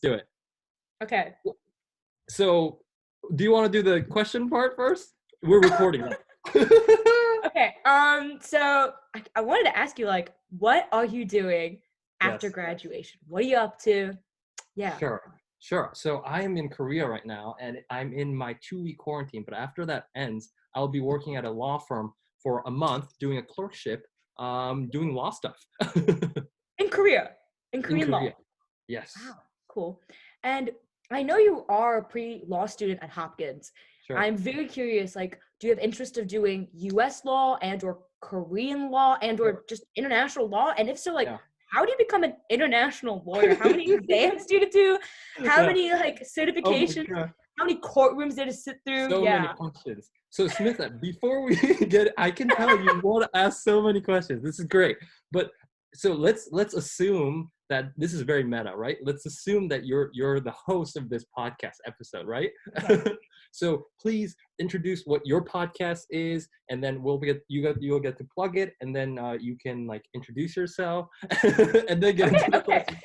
do it. Okay. So, do you want to do the question part first? We're recording now. Okay. So I wanted to ask you, like, what are you doing after graduation? What are you up to? Yeah. Sure. So I am in Korea right now, and I'm in my 2-week quarantine. But after that ends, I'll be working at a law firm for a month, doing a clerkship, doing law stuff. In Korea. In In Korean law. Korea. Yes. Wow. Cool. And I know you are a pre-law student at Hopkins. Sure. I'm very curious, like, do you have interest of doing U.S. law and or Korean law and or just international law? And if so, like, how do you become an international lawyer? How many exams do you do? How many, like, certifications? How many courtrooms did it sit through? So many questions. So, Smitha, before we get, I can tell you want to ask so many questions. This is great. But so let's assume that this is very meta, right? Let's assume that you're the host of this podcast episode, right? Okay. So please introduce what your podcast is, and then you'll get to plug it, and then you can like introduce yourself, and then get into the questions.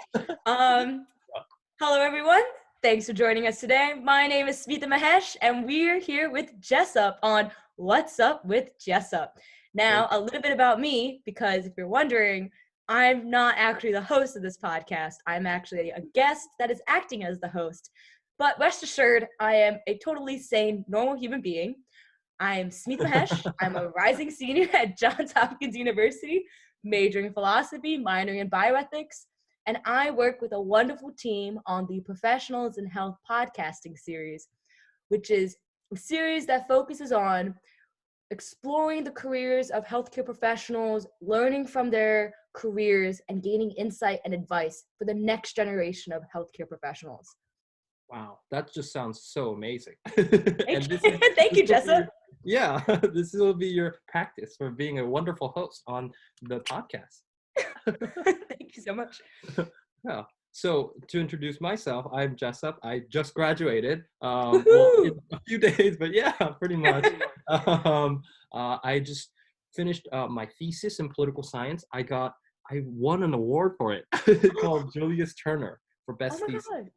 Hello everyone. Thanks for joining us today. My name is Smitha Mahesh, and we're here with Jessup on What's Up with Jessup. Now, a little bit about me, because if you're wondering, I'm not actually the host of this podcast. I'm actually a guest that is acting as the host. But rest assured, I am a totally sane, normal human being. I'm Smitha Mahesh. I'm a rising senior at Johns Hopkins University, majoring in philosophy, minoring in bioethics. And I work with a wonderful team on the Professionals in Health podcasting series, which is a series that focuses on exploring the careers of healthcare professionals, learning from their careers, and gaining insight and advice for the next generation of healthcare professionals. Wow, that just sounds so amazing. Thank you, Jessup. This will be your practice for being a wonderful host on the podcast. Thank you so much. Yeah. So to introduce myself, I'm Jessup. I just graduated in a few days, but yeah, pretty much. I just finished my thesis in political science. I won an award for it called Julius Turner for best thesis. God.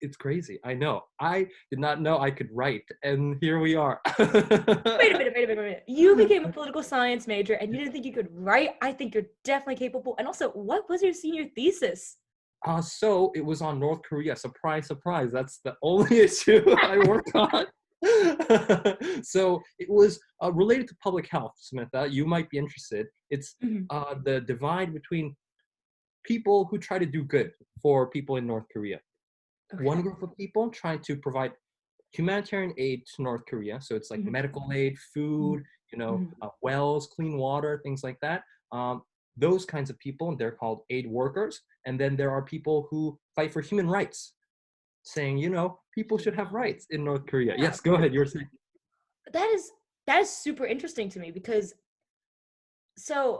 It's crazy. I know. I did not know I could write, and here we are. Wait a minute. You became a political science major, and you didn't think you could write? I think you're definitely capable. And also, what was your senior thesis? So it was on North Korea. Surprise, surprise. That's the only issue I worked on. So it was related to public health, Smitha. You might be interested. It's the divide between people who try to do good for people in North Korea. Okay. One group of people trying to provide humanitarian aid to North Korea. So it's like medical aid, food, wells, clean water, things like that. Those kinds of people, they're called aid workers. And then there are people who fight for human rights, saying, people should have rights in North Korea. Yes, go ahead. You were saying. That is super interesting to me because, one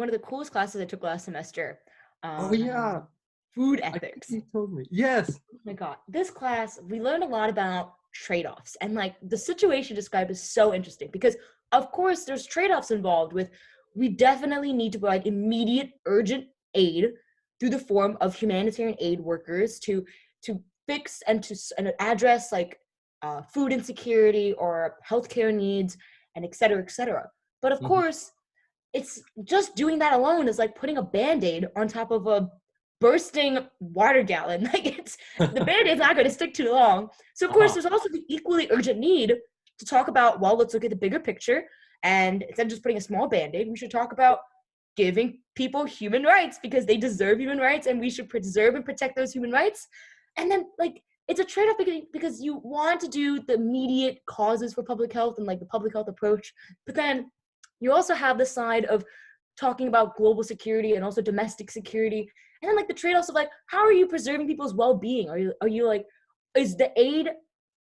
of the coolest classes I took last semester. Food ethics. You told me. Yes. Oh my God. This class, we learned a lot about trade-offs, and like the situation described is so interesting because of course there's trade-offs involved with, we definitely need to provide immediate urgent aid through the form of humanitarian aid workers to fix and to address like food insecurity or healthcare needs and et cetera, et cetera. But of course, it's just doing that alone is like putting a Band-Aid on top of a bursting water gallon. Like the Band-Aid's not going to stick too long. So of course, there's also the equally urgent need to talk about, well, let's look at the bigger picture. And instead of just putting a small Band-Aid, we should talk about giving people human rights because they deserve human rights and we should preserve and protect those human rights. And then like, it's a trade-off because you want to do the immediate causes for public health and like the public health approach, but then you also have the side of talking about global security and also domestic security. And then like the trade-offs of like, how are you preserving people's well-being? Are you like, is the aid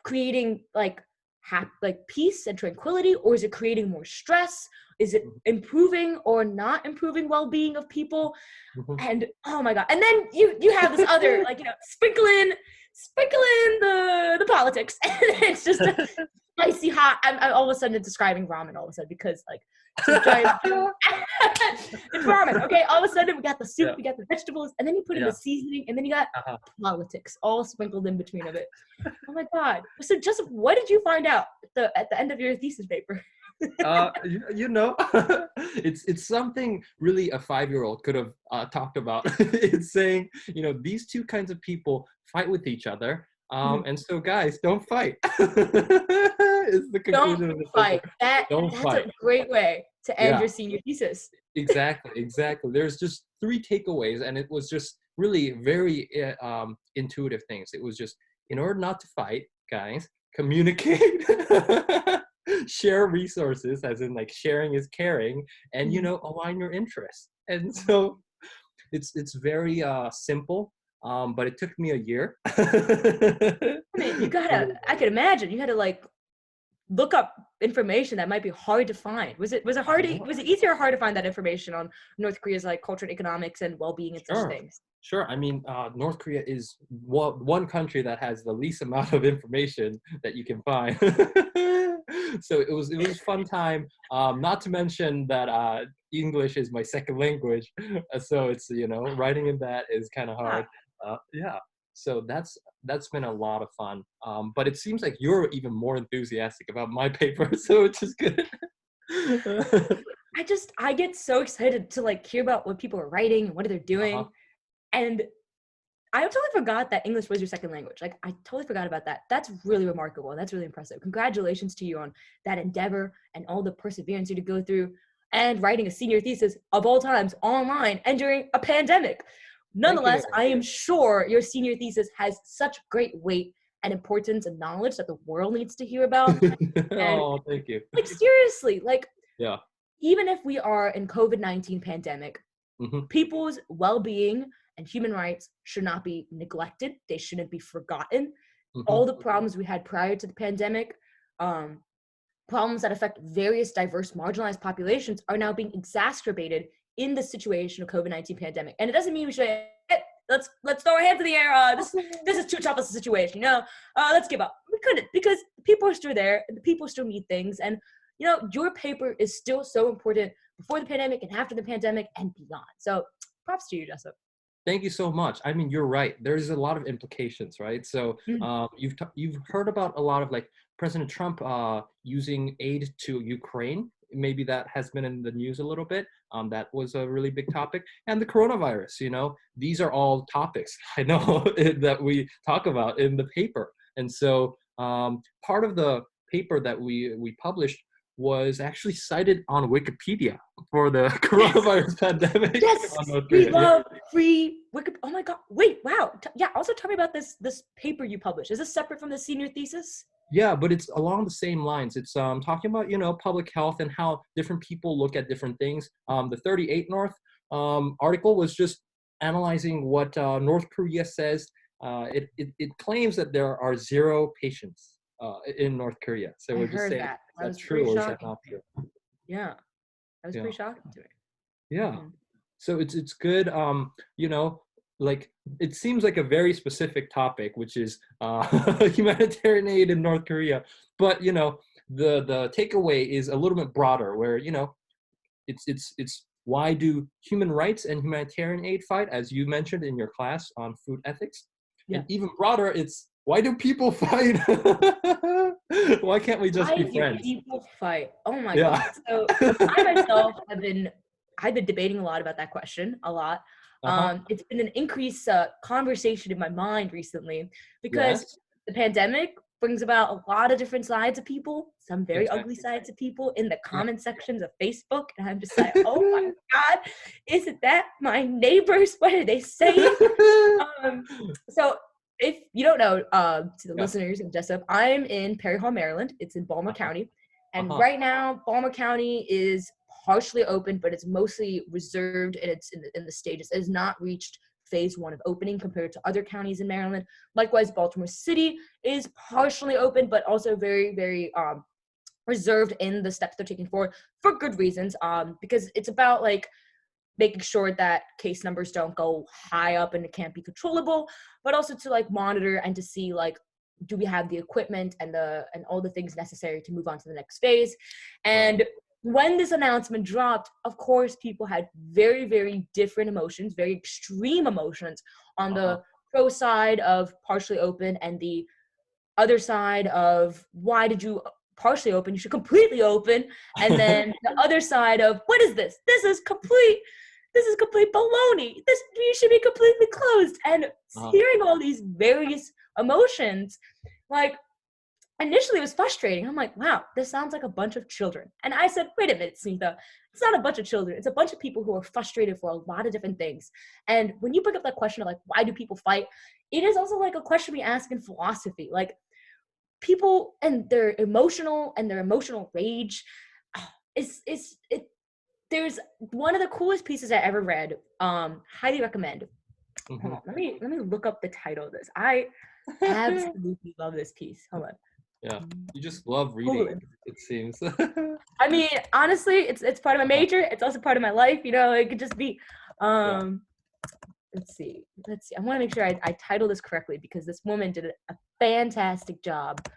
creating like peace and tranquility, or is it creating more stress? Is it improving or not improving well-being of people? And oh my God. And then you have this other sprinkle in the politics. And it's just spicy hot. I'm all of a sudden describing ramen all of a sudden because like some giant it's ramen. Okay, all of a sudden we got the soup, Yeah. we got the vegetables, and then you put in Yeah. the seasoning, and then you got Uh-huh. politics all sprinkled in between of it. Oh my god! So just what did you find out at the end of your thesis paper? You know, it's something really a 5-year-old could have talked about. It's saying, you know, these two kinds of people fight with each other, and so guys, don't fight. Is the Don't conclusion of the fight. paper. Don't That's fight. a great way to end Yeah, your senior thesis. exactly. There's just 3 takeaways, and it was just really very intuitive things. It was just, in order not to fight, guys, communicate. Share resources, as in like sharing is caring, and you know, align your interests. And so it's very simple, but it took me a year. I mean, I could imagine you had to like look up information that might be hard to find. Was it hard I know. was it easier or hard to find that information on North Korea's like culture and economics and well-being and such Sure. things? Sure. I mean, North Korea is one country that has the least amount of information that you can find. So it was a fun time. Not to mention that English is my second language, so it's, you know, writing in that is kind of hard. Yeah. So that's been a lot of fun. But it seems like you're even more enthusiastic about my paper, so which is good. I get so excited to like hear about what people are writing and what they're doing. Uh-huh. And I totally forgot that English was your second language. Like, I totally forgot about that. That's really remarkable. That's really impressive. Congratulations to you on that endeavor and all the perseverance you had to go through and writing a senior thesis of all times online and during a pandemic. Nonetheless, I am sure your senior thesis has such great weight and importance and knowledge that the world needs to hear about. And Oh, thank you. like, seriously, like, Yeah. even if we are in COVID-19 pandemic, Mm-hmm. people's well-being and human rights should not be neglected. They shouldn't be forgotten. Mm-hmm. All the problems we had prior to the pandemic, problems that affect various diverse marginalized populations, are now being exacerbated in the situation of COVID-19 pandemic. And it doesn't mean we should let's throw our hands in the air. This is too tough a situation. You know, let's give up. We couldn't, because people are still there and the people still need things. And you know, your paper is still so important before the pandemic and after the pandemic and beyond. So props to you, Jessup. Thank you so much. I mean, you're right. There's a lot of implications, right? So you've heard about a lot of like President Trump using aid to Ukraine. Maybe that has been in the news a little bit. That was a really big topic. And the coronavirus, you know, these are all topics I know that we talk about in the paper. And so part of the paper that we published was actually cited on Wikipedia for the coronavirus pandemic. Yes, we love free Wikipedia. Oh my God! Wait, wow. Yeah. Also, tell me about this paper you published. Is this separate from the senior thesis? Yeah, but it's along the same lines. It's talking about, you know, public health and how different people look at different things. The 38 North article was just analyzing what North Korea says. It claims that there are 0 patients in North Korea. So we're just saying, that. is that true or is that not true? Yeah, that was pretty shocking to me. Yeah. So it's good. You know, like it seems like a very specific topic, which is humanitarian aid in North Korea. But you know, the takeaway is a little bit broader, where you know, it's why do human rights and humanitarian aid fight, as you mentioned in your class on food ethics. Yeah. And even broader, it's why do people fight? Why can't we just be friends? Why do people fight? Oh my God. So I myself I've been debating a lot about that question a lot. It's been an increased conversation in my mind recently because the pandemic brings about a lot of different sides of people, some very ugly sides of people in the comment sections of Facebook. And I'm just like, oh my God, isn't that my neighbors? What are they saying? So if you don't know, to the listeners in Jessup, I'm in Perry Hall, Maryland. It's in Baltimore County. And right now, Baltimore County is partially open, but it's mostly reserved and it's in the stages. It has not reached phase 1 of opening compared to other counties in Maryland. Likewise, Baltimore City is partially open, but also very, very reserved in the steps they're taking forward for good reasons. Because it's about like making sure that case numbers don't go high up and it can't be controllable, but also to like monitor and to see like do we have the equipment and all the things necessary to move on to the next phase? And when this announcement dropped, of course, people had very, very different emotions, very extreme emotions on the pro side of partially open and the other side of why did you partially open? You should completely open. And then the other side of what is this? This is complete baloney. You should be completely closed. And hearing all these various emotions, like, initially it was frustrating. I'm like, wow, this sounds like a bunch of children. And I said, wait a minute, Smitha, it's not a bunch of children. It's a bunch of people who are frustrated for a lot of different things. And when you bring up that question of like, why do people fight? It is also like a question we ask in philosophy. Like, people and their emotional rage there's one of the coolest pieces I ever read. Highly recommend. Hold on, let me look up the title of this. I absolutely love this piece. Hold on. Yeah, you just love reading, it seems. I mean, honestly, it's part of my major. It's also part of my life. You know, it could just be. Let's see. I want to make sure I title this correctly because this woman did a fantastic job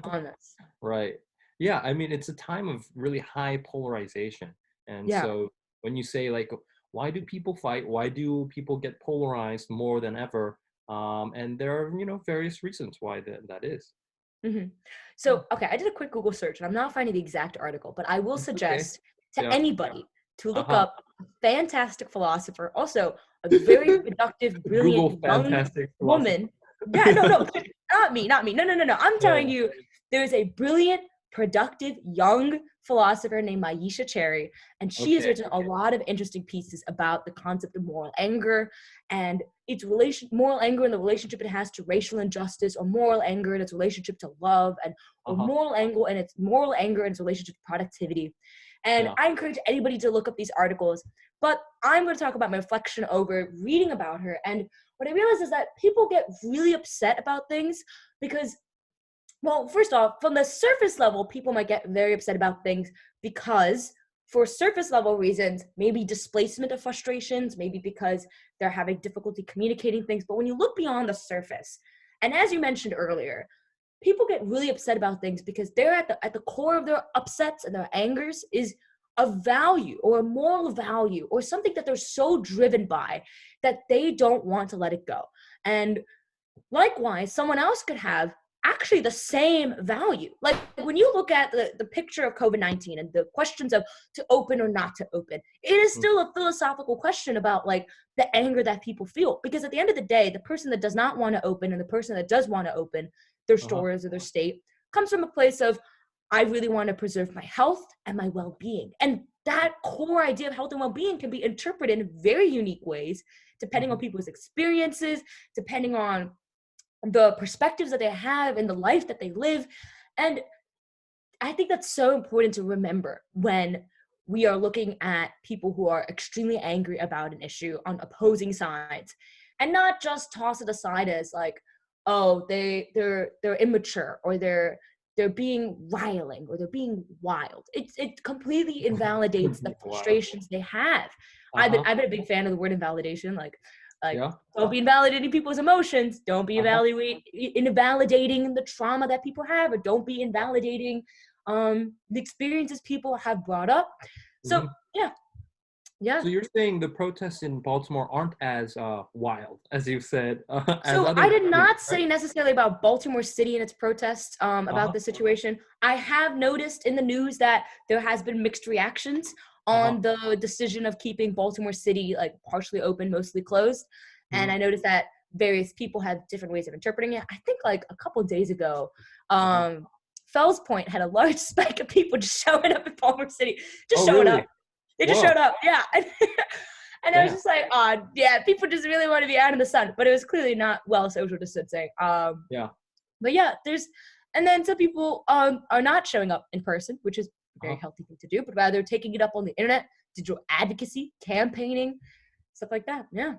on this. Right. Yeah, I mean, it's a time of really high polarization. And so when you say like, why do people fight? Why do people get polarized more than ever? And there are, various reasons why that is. Mm-hmm. So, okay, I did a quick Google search and I'm not finding the exact article, but I will suggest to anybody to look up a fantastic philosopher, also a very productive, brilliant young woman. Yeah, no, not me. No. I'm telling you, there is a brilliant, productive, young philosopher named Maisha Cherry, and she has written a lot of interesting pieces about the concept of moral anger and its moral anger and the relationship it has to racial injustice, or moral anger and its relationship to love, and or moral anger and its relationship to productivity. And I encourage anybody to look up these articles. But I'm going to talk about my reflection over reading about her. And what I realized is that people get really upset about things because, well, first off, from the surface level, people might get very upset about things because for surface level reasons, maybe displacement of frustrations, maybe because they're having difficulty communicating things. But when you look beyond the surface, and as you mentioned earlier, people get really upset about things because they're at the core of their upsets and their angers is a value or a moral value or something that they're so driven by that they don't want to let it go. And likewise, someone else could have actually the same value. Like when you look at the picture of COVID-19 and the questions of to open or not to open, it is still a philosophical question about like the anger that people feel. Because at the end of the day, the person that does not want to open and the person that does want to open their stores or their state comes from a place of, I really want to preserve my health and my well-being. And that core idea of health and well-being can be interpreted in very unique ways, depending on people's experiences, depending on the perspectives that they have in the life that they live. And I think that's so important to remember when we are looking at people who are extremely angry about an issue on opposing sides, and not just toss it aside as like, oh, they're immature, or they're being riling, or they're being wild. It completely invalidates the frustrations they have. I've been a big fan of the word invalidation. Like don't be invalidating people's emotions. Don't be invalidating the trauma that people have, or don't be invalidating the experiences people have brought up. So yeah. So you're saying the protests in Baltimore aren't as wild as you said. So I did not say necessarily about Baltimore City and its protests about the situation. I have noticed in the news that there has been mixed reactions on the decision of keeping Baltimore City like partially open, mostly closed. And I noticed that various people have different ways of interpreting it. I think like a couple of days ago, Fells Point had a large spike of people just showing up in Baltimore City, showing up. They just showed up, yeah. And I was just like, people just really want to be out in the sun. But it was clearly not well social distancing. But yeah, and then some people are not showing up in person, which is a very healthy thing to do, but rather taking it up on the internet, digital advocacy, campaigning, stuff like that. Yeah.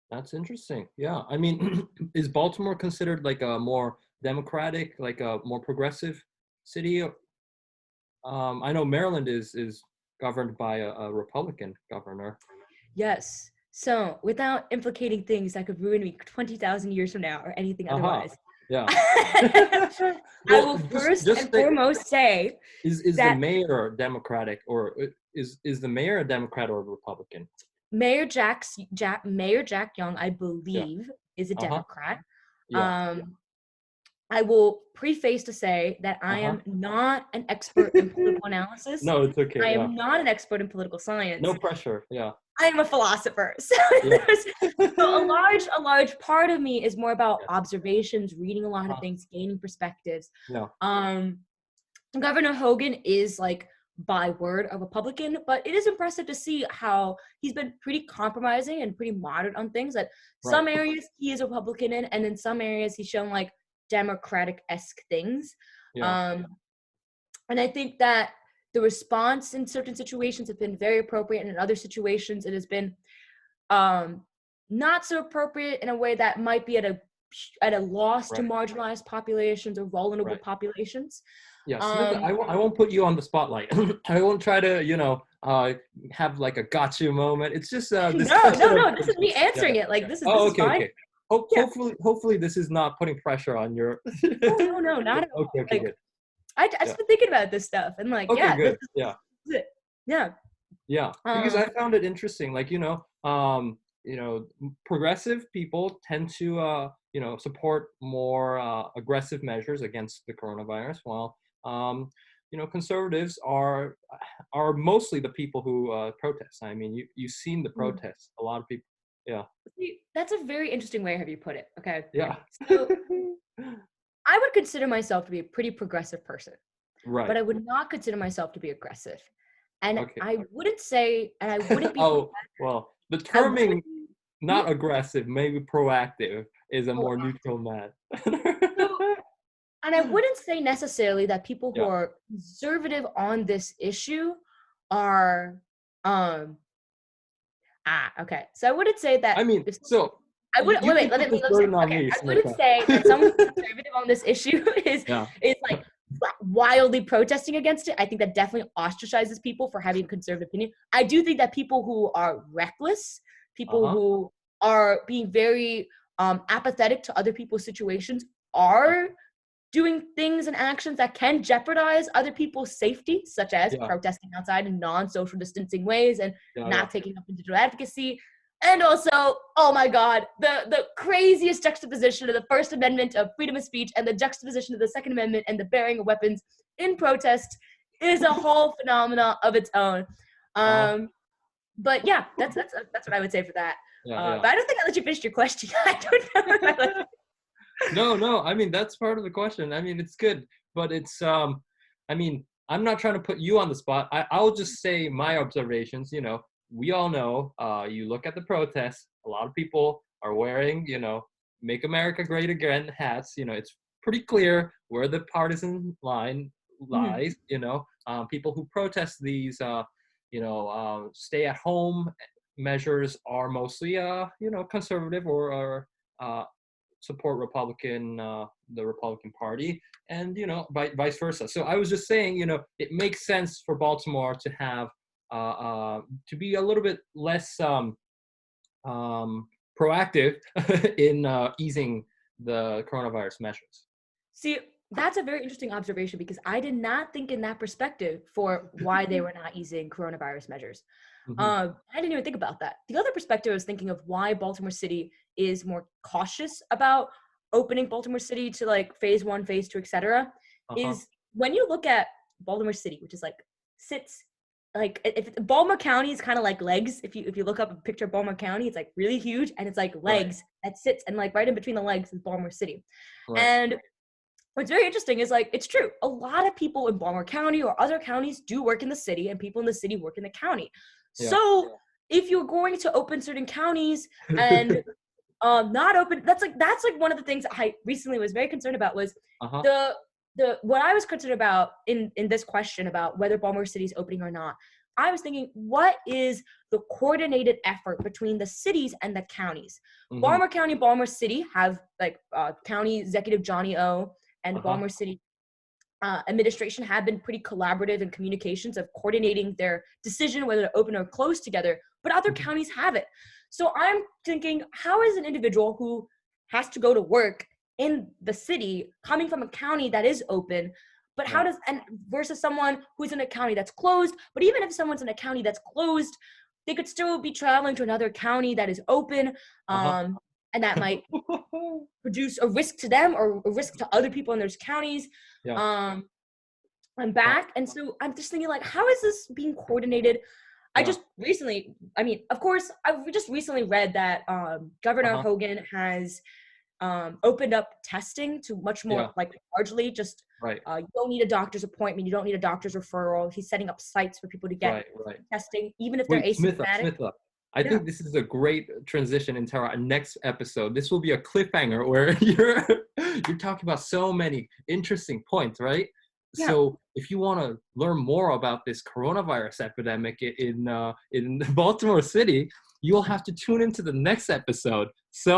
That's interesting. Yeah. I mean, is Baltimore considered like a more democratic, like a more progressive city? I know Maryland is governed by a Republican governor. Yes. So without implicating things that could ruin me 20,000 years from now or anything otherwise, Yeah. I will Well, first just and say, foremost say is the that mayor Democratic, or is the mayor a Democrat or a Republican? Mayor Jack Young, I Yeah. believe, is a Uh-huh. Democrat. Yeah. Um, I will preface to say that I Uh-huh. am not an expert in political analysis. No, it's I okay. Yeah. am not an expert in political No science. pressure. Yeah. I am a philosopher. So, Yeah. a large part of me is more about Yeah. observations, reading a lot of Uh, things, gaining perspectives. yeah. Um, Governor Hogan is like by word a Republican, but it is impressive to see how he's been pretty compromising and pretty moderate on things. That Right. some areas he is a Republican in, and in some areas he's shown like Democratic-esque things. Yeah. Um, and I think that the response in certain situations has been very appropriate, and in other situations it has been um, not so appropriate in a way that might be at a loss to Right. marginalized populations or vulnerable Right. populations. Yeah, Smitha, Um, I won't put you on the spotlight. I won't try to, have like a gotcha moment. It's just a no, discussion no, of no. This is me yeah. answering it. Like this Oh, is okay, fine. okay. Yeah. Hopefully this is not putting pressure on your Oh no, no, not at all. Okay, Like good. I Yeah. just been thinking about this stuff and like Okay, yeah, good. Yeah. is it. Yeah. Yeah, because I found it interesting. Like, progressive people tend to, support more aggressive measures against the coronavirus, while, conservatives are mostly the people who protest. I mean, you've seen the Mm. protests. A lot of people. Yeah, See, that's a very interesting way of you put it. Okay. yeah. So I would consider myself to be a pretty progressive person, but Right. I would not consider myself to be aggressive. And Okay. I wouldn't say, and I wouldn't be, Oh, well, the I wouldn't terming be not aggressive, maybe proactive is a more proactive. neutral man. So, and I wouldn't say necessarily that people who Yeah. are conservative on this issue are, um, okay. So I wouldn't say that I mean, if so I you, would you can let put me this say burden on okay. me, I wouldn't Smitha. say that someone who's conservative on this issue is Yeah. is like wildly protesting against it. I think that definitely ostracizes people for having a conservative opinion. I do think that people who are reckless, people Uh-huh. who are being very apathetic to other people's situations Uh, are doing things and actions that can jeopardize other people's safety, such as yeah. protesting outside in non-social distancing ways and Yeah. Yeah. not taking up digital advocacy. And also, oh my God, the craziest juxtaposition of the First Amendment of freedom of speech and the juxtaposition of the Second Amendment and the bearing of weapons in protest is a whole phenomena of its own. Uh-huh. But yeah, that's what I would say for that. Yeah. Yeah. But I don't think I let you finish your question. I don't know if I let No, no. I mean, that's part of the question. I mean, it's good, but I mean, I'm not trying to put you on the spot. I'll just say my observations. We all know. You look at the protests. A lot of people are wearing, "Make America Great Again" hats. It's pretty clear where the partisan line Mhm. lies. People who protest these, stay-at-home measures are mostly, conservative or uh, support the Republican Party, and vice versa. So I was just saying, it makes sense for Baltimore to have to be a little bit less proactive in easing the coronavirus measures. See, that's a very interesting observation because I did not think in that perspective for why they were not easing coronavirus measures. Hmm. I didn't even think about that. The other perspective I was thinking of why Baltimore City is more cautious about opening Baltimore City to like phase one, phase two, etc. Uh-huh. is when you look at Baltimore City, which is like sits like if Baltimore County is kind of like legs. If you look up a picture of Baltimore County, it's like really huge and it's like Right. legs that sits and like right in between the legs is Baltimore City. Right. And what's very interesting is like it's true. A lot of people in Baltimore County or other counties do work in the city, and people in the city work in the county. Yeah. So if you're going to open certain counties and not open, that's like one of the things I recently was very concerned about was Uh-huh. the what I was concerned about in this question about whether Baltimore City is opening or not. I was thinking, what is the coordinated effort between the cities and the counties? Hmm. Baltimore County, Baltimore City have like County Executive Johnny O and the Uh-huh. Baltimore City administration have been pretty collaborative in communications of coordinating their decision whether to open or close together, but other Hmm. counties haven't. So I'm thinking, how is an individual who has to go to work in the city coming from a county that is open, but how Right. does, and versus someone who's in a county that's closed, but even if someone's in a county that's closed, they could still be traveling to another county that is open, Uh-huh. and that might produce a risk to them or a risk to other people in those counties. Yeah. um I'm Uh, back, and so I'm just thinking, like, how is this being coordinated? I yeah. just recently, I mean, of course, I just recently read that Governor Uh-huh. Hogan has opened up testing to much Yeah. more, like, largely just Right. you don't need a doctor's appointment, you don't need a doctor's referral. He's setting up sites for people to get Right. Right. testing, even if they're Wait, Smitha, asymptomatic. Smitha. I Yeah, think this is a great transition into our next episode. This will be a cliffhanger where you're talking about so many interesting points, right? yeah. So if you want to learn more about this coronavirus epidemic in Baltimore City, you'll have to tune into the next episode. So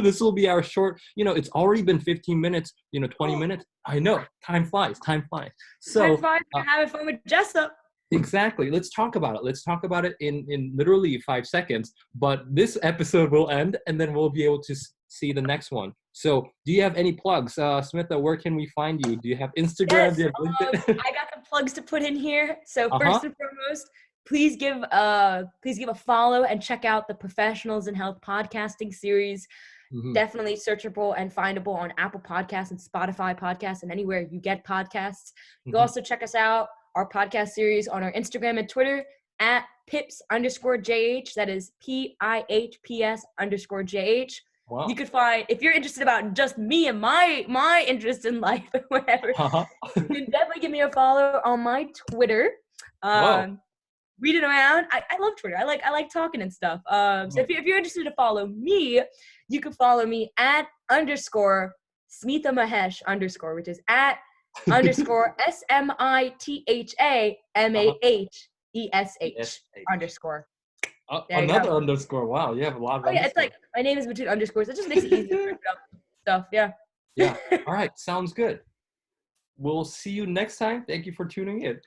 this will be our short. It's already been 15 minutes. 20 Oh, minutes. I know, time flies. Time flies. time So flies. You're having fun with Jessup. exactly. Let's talk about it. Let's talk about it in literally 5 seconds. But this episode will end, and then we'll be able to see the next one. So, do you have any plugs, Smitha? Where can we find you? Do you have Instagram? Do Yes, you have LinkedIn? I got some plugs to put in here. So Uh huh. first and foremost, please give a follow and check out the Professionals in Health podcasting series. Hmm. Definitely searchable and findable on Apple Podcasts and Spotify Podcasts and anywhere you get podcasts. You can Hmm. also check us out, our podcast series, on our Instagram and Twitter at pips_jh. That is PIHPS_jh. You Wow. could find, if you're interested about just me and my interest in life or whatever, Uh huh. you can definitely give me a follow on my Twitter. Whoa. Um, Read it around. I love Twitter. I like talking and stuff. So Right. if you're interested to follow me, you can follow me at underscore Smitha Mahesh underscore, which is at underscore Uh-huh. SMITHAMAHESH Yes. underscore. There you go. Another underscore. Wow, you have a lot of Oh yeah, it's underscores. like my name is between underscores. It just makes it easier to look up stuff. Yeah. Yeah. All right. Sounds good. We'll see you next time. Thank you for tuning in.